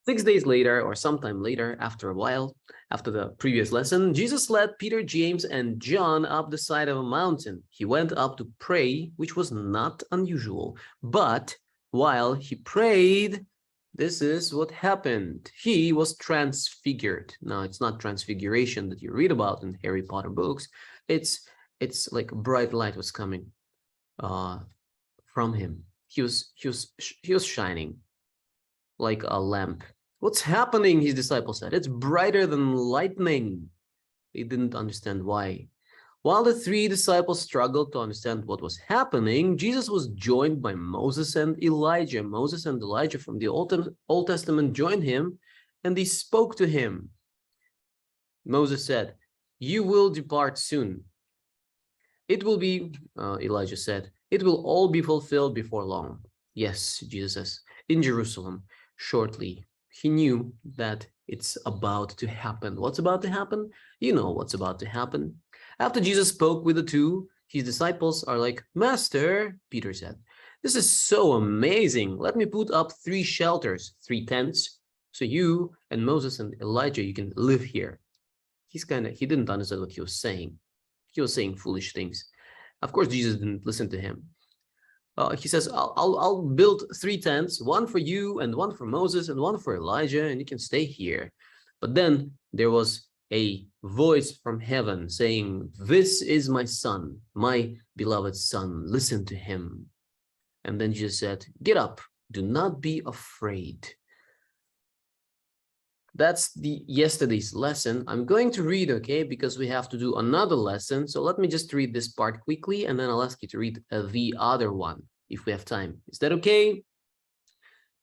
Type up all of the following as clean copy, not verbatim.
6 days later, or sometime later, after a while, after the previous lesson, Jesus led Peter, James, and John up the side of a mountain. He went up to pray, which was not unusual. But while he prayed, this is what happened. He was transfigured. Now, it's not transfiguration that you read about in Harry Potter books. It's like a bright light was coming from him. He was shining like a lamp. What's happening? His disciples said. It's brighter than lightning. They didn't understand why. While the three disciples struggled to understand what was happening, Jesus was joined by Moses and Elijah. Moses and Elijah from the Old Testament joined him, and they spoke to him. Moses said, "You will depart soon. It will be," Elijah said, "it will all be fulfilled before long." Yes, Jesus says, in Jerusalem, shortly. He knew that it's about to happen. What's about to happen? You know what's about to happen. After Jesus spoke with the two, his disciples are like, "Master," Peter said, "this is so amazing. Let me put up 3 shelters, 3 tents, so you and Moses and Elijah, you can live here." He didn't understand what he was saying. He was saying foolish things. Of course, Jesus didn't listen to him. He says, I'll build 3 tents, one for you and one for Moses and one for Elijah, and you can stay here. But then there was a voice from heaven saying, "This is my son, my beloved son. Listen to him." And then Jesus said, "Get up. Do not be afraid." That's the yesterday's lesson. I'm going to read, okay, because we have to do another lesson. So let me just read this part quickly, and then I'll ask you to read the other one if we have time. Is that okay?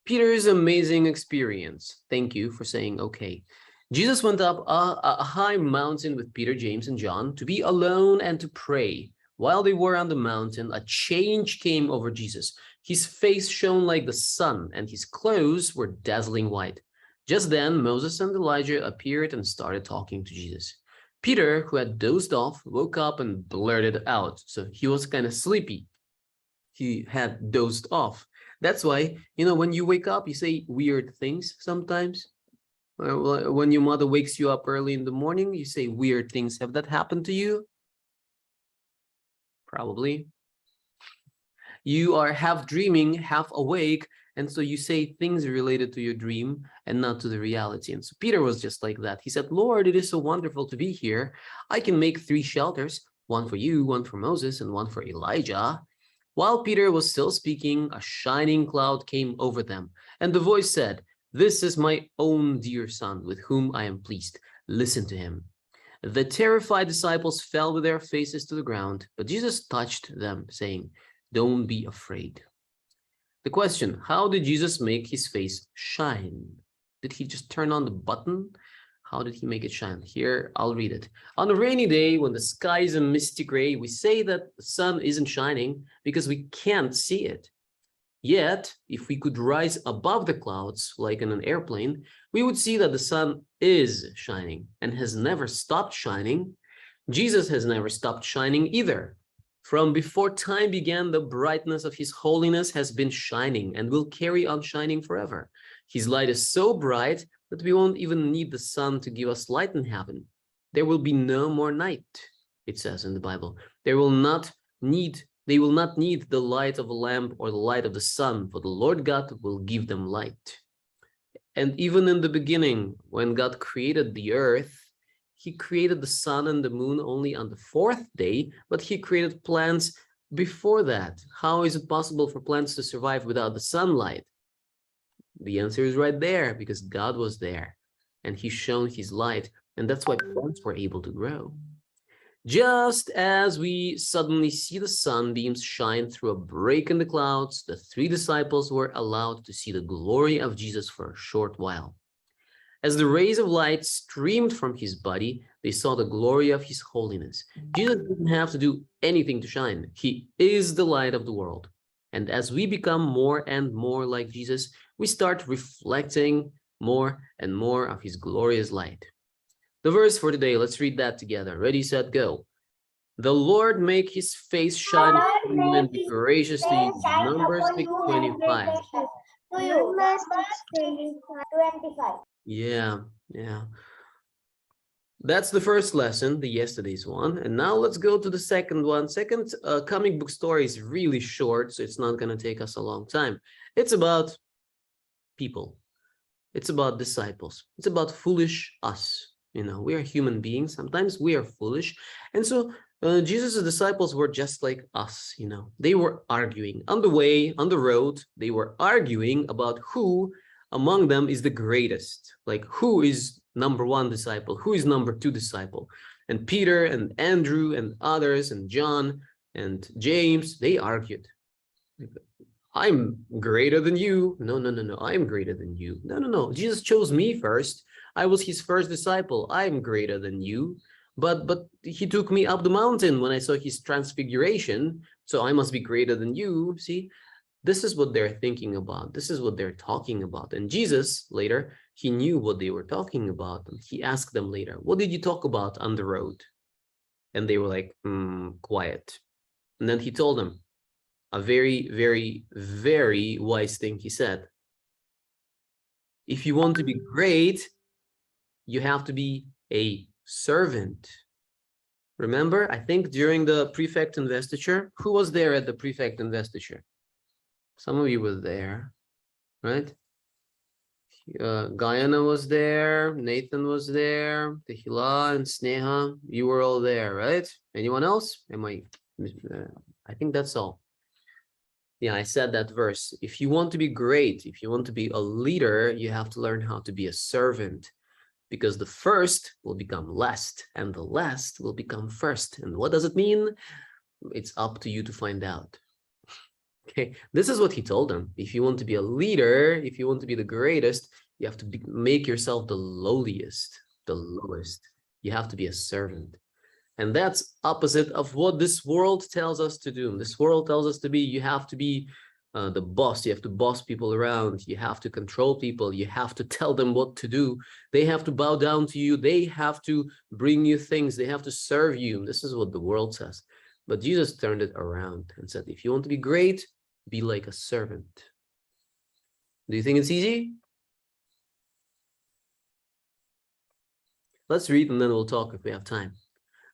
Peter's amazing experience. Thank you for saying okay. Jesus went up a high mountain with Peter, James, and John to be alone and to pray. While they were on the mountain, a change came over Jesus. His face shone like the sun, and his clothes were dazzling white. Just then, Moses and Elijah appeared and started talking to Jesus. Peter, who had dozed off, woke up and blurted out. So he was kind of sleepy. He had dozed off. That's why, when you wake up, you say weird things sometimes. When your mother wakes you up early in the morning, you say weird things. Have that happened to you? Probably. You are half dreaming, half awake, and so you say things related to your dream and not to the reality. And so Peter was just like that. He said, "Lord, it is so wonderful to be here. I can make 3 shelters, one for you, one for Moses, and one for Elijah." While Peter was still speaking, a shining cloud came over them, and the voice said, "This is my own dear son, with whom I am pleased. Listen to him." The terrified disciples fell with their faces to the ground, but Jesus touched them, saying, "Don't be afraid." The question, how did Jesus make his face shine? Did he just turn on the button? How did he make it shine? Here, I'll read it. On a rainy day, when the sky is a misty gray, we say that the sun isn't shining because we can't see it. Yet, if we could rise above the clouds, like in an airplane, we would see that the sun is shining and has never stopped shining. Jesus has never stopped shining either. From before time began, the brightness of his holiness has been shining and will carry on shining forever. His light is so bright that we won't even need the sun to give us light in heaven. There will be no more night, it says in the Bible. They will not need the light of a lamp or the light of the sun, for the Lord God will give them light. And even in the beginning, when God created the earth, he created the sun and the moon only on the 4th day, but he created plants before that. How is it possible for plants to survive without the sunlight? The answer is right there, because God was there and he shone his light, and that's why plants were able to grow. Just as we suddenly see the sunbeams shine through a break in the clouds, the 3 disciples were allowed to see the glory of Jesus for a short while. As the rays of light streamed from his body, they saw the glory of his holiness. Jesus didn't have to do anything to shine. He is the light of the world. And as we become more and more like Jesus, we start reflecting more and more of his glorious light. The verse for today, let's read that together. Ready, set, go. The Lord make his face shine upon you and be gracious to you. Numbers 6:25. Numbers 6:25. Yeah, yeah. That's the first lesson, the yesterday's one. And now let's go to the second one. Second comic book story is really short, so it's not going to take us a long time. It's about people. It's about disciples. It's about foolish us. You know, we are human beings. Sometimes we are foolish. And so Jesus' disciples were just like us, you know. They were arguing on the way, on the road. They were arguing about who among them is the greatest. Like who is number one disciple? Who is number two disciple? And Peter and Andrew and others and John and James, they argued. I'm greater than you. No, no, no, no. I'm greater than you. No, no, no. Jesus chose me first. I was his first disciple. I'm greater than you. But he took me up the mountain when I saw his transfiguration. So I must be greater than you. See, this is what they're thinking about. This is what they're talking about. And Jesus later, he knew what they were talking about. And he asked them later, what did you talk about on the road? And they were like, quiet. And then he told them, a very, very, very wise thing he said. If you want to be great, you have to be a servant. Remember, I think during the prefect investiture, who was there at the prefect investiture? Some of you were there, right? Gayana was there, Nathan was there, Tehila and Sneha, you were all there, right? Anyone else? I think that's all. Yeah, I said that verse. If you want to be great, if you want to be a leader, you have to learn how to be a servant, because the first will become last and the last will become first. And what does it mean? It's up to you to find out. Okay, this is what he told them. If you want to be a leader, if you want to be the greatest, you have to make yourself the lowliest, the lowest. You have to be a servant. And that's opposite of what this world tells us to do. This world tells us to be, you have to be the boss. You have to boss people around. You have to control people. You have to tell them what to do. They have to bow down to you. They have to bring you things. They have to serve you. This is what the world says. But Jesus turned it around and said, if you want to be great, be like a servant. Do you think it's easy? Let's read and then we'll talk if we have time.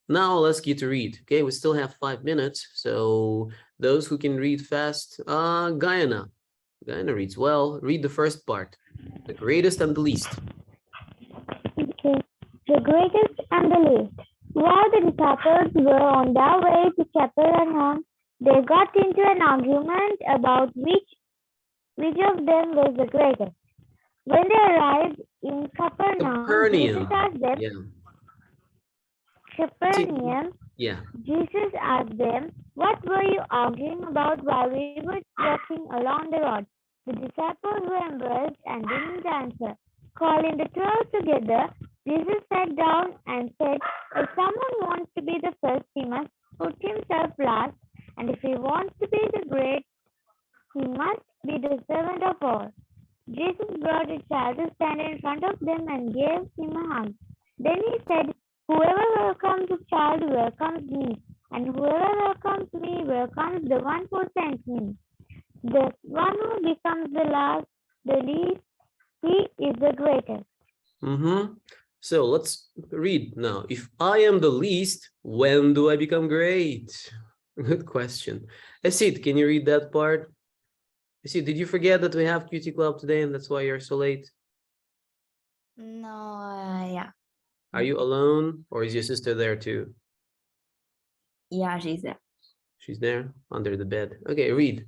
Now let's get to read. Okay, we still have 5 minutes. So those who can read fast, Gayana. Gayana reads well. Read the first part, the greatest and the least. Okay. The greatest and the least. While the disciples were on their way to Capernaum, they got into an argument about which of them was the greatest. When they arrived in Capernaum, Jesus asked them, Jesus asked them, what were you arguing about while we were walking along the road? The disciples were embarrassed and didn't answer. Calling the 12 together, Jesus sat down and said, if someone wants to be the first, he must put himself last, and if he wants to be the great, he must be the servant of all. Jesus brought a child to stand in front of them and gave him a hug. Then he said, whoever welcomes a child welcomes me, and whoever welcomes me welcomes the one who sent me. The one who becomes the last, the least, he is the greatest. So let's read now. If I am the least, when do I become great? Good question. Esid, can you read that part? Esid, did you forget that we have QT Club today and that's why you're so late? No, yeah. Are you alone or is your sister there too? Yeah, she's there. She's there under the bed. Okay, read.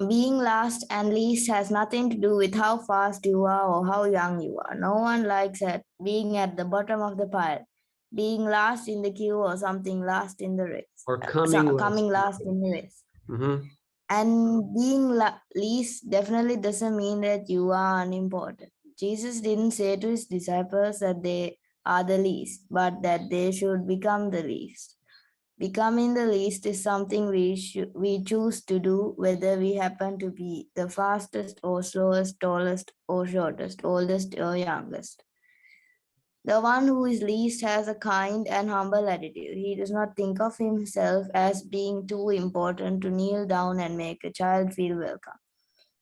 Being last and least has nothing to do with how fast you are or how young you are. No one likes being at the bottom of the pile, being last in the queue or something last in the race. Or coming last in the race. Mm-hmm. And being least definitely doesn't mean that you are unimportant. Jesus didn't say to his disciples that they are the least, but that they should become the least. Becoming the least is something we choose to do, whether we happen to be the fastest or slowest, tallest or shortest, oldest or youngest. The one who is least has a kind and humble attitude. He does not think of himself as being too important to kneel down and make a child feel welcome.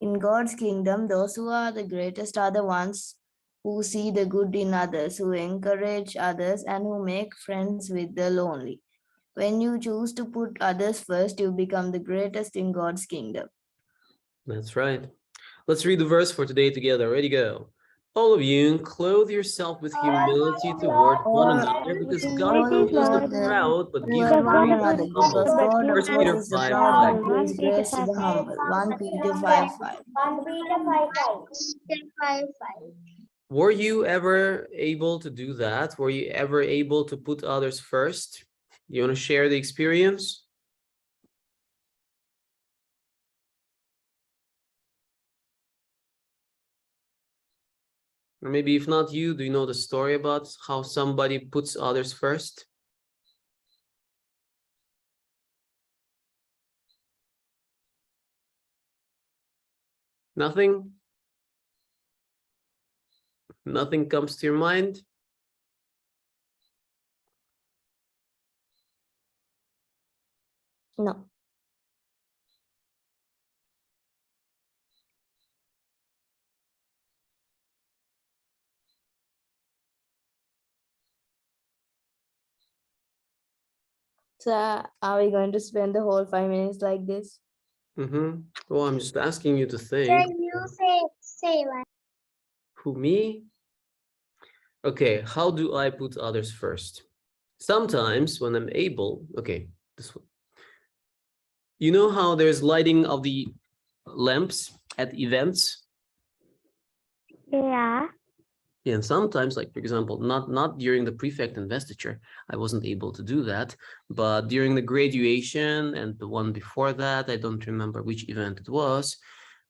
In God's kingdom, those who are the greatest are the ones who see the good in others, who encourage others, and who make friends with the lonely. When you choose to put others first, you become the greatest in God's kingdom. That's right. Let's read the verse for today together. Ready, go. All of you clothe yourself with humility toward one All another, because in God humility, opposes the Lord, proud, but gives toward one grace to another, the humble. because God but First give Peter opposes grace the 5, proud 5. but 1 gives Peter grace to 5. the humble. 1 Peter 5:5. Were you ever able to do that? Were you ever able to put others first? You want to share the experience? Or maybe if not you, do you know the story about how somebody puts others first? Nothing? Nothing comes to your mind? No. So are we going to spend the whole 5 minutes like this? Well, I'm just asking you to think. Say one. Who, me? Okay, how do I put others first? Sometimes when I'm able, okay, this one. You know how there's lighting of the lamps at events? Yeah. Yeah, and sometimes, like for example, not during the prefect investiture, I wasn't able to do that, but during the graduation and the one before that, I don't remember which event it was,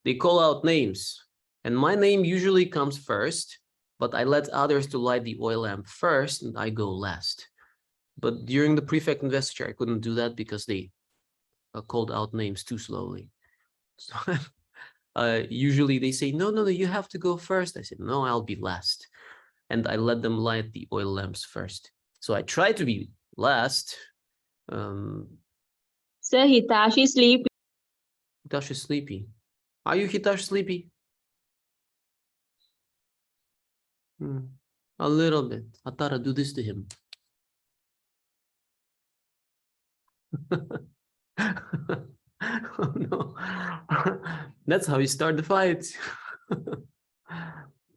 they call out names, and my name usually comes first, but I let others to light the oil lamp first, and I go last. But during the prefect investiture, I couldn't do that because they called out names too slowly. So usually they say, no, you have to go first. I said, no, I'll be last. And I let them light the oil lamps first. So I try to be last. Sir, Hitachi sleep. Hitash is sleepy. Are you, Hitash, sleepy? A little bit. Atara, do this to him. Oh, no. That's how you start the fight.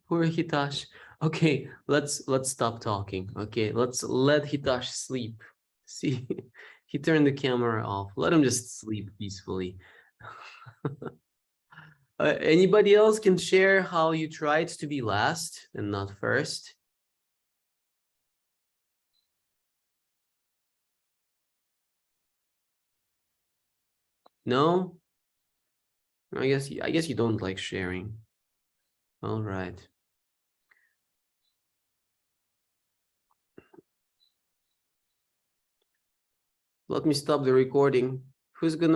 Poor Hitash. Okay, let's stop talking. Okay, let's let Hitash sleep. See, he turned the camera off. Let him just sleep peacefully. Anybody else can share how you tried to be last and not first? No? I guess you don't like sharing. All right. Let me stop the recording. Who's gonna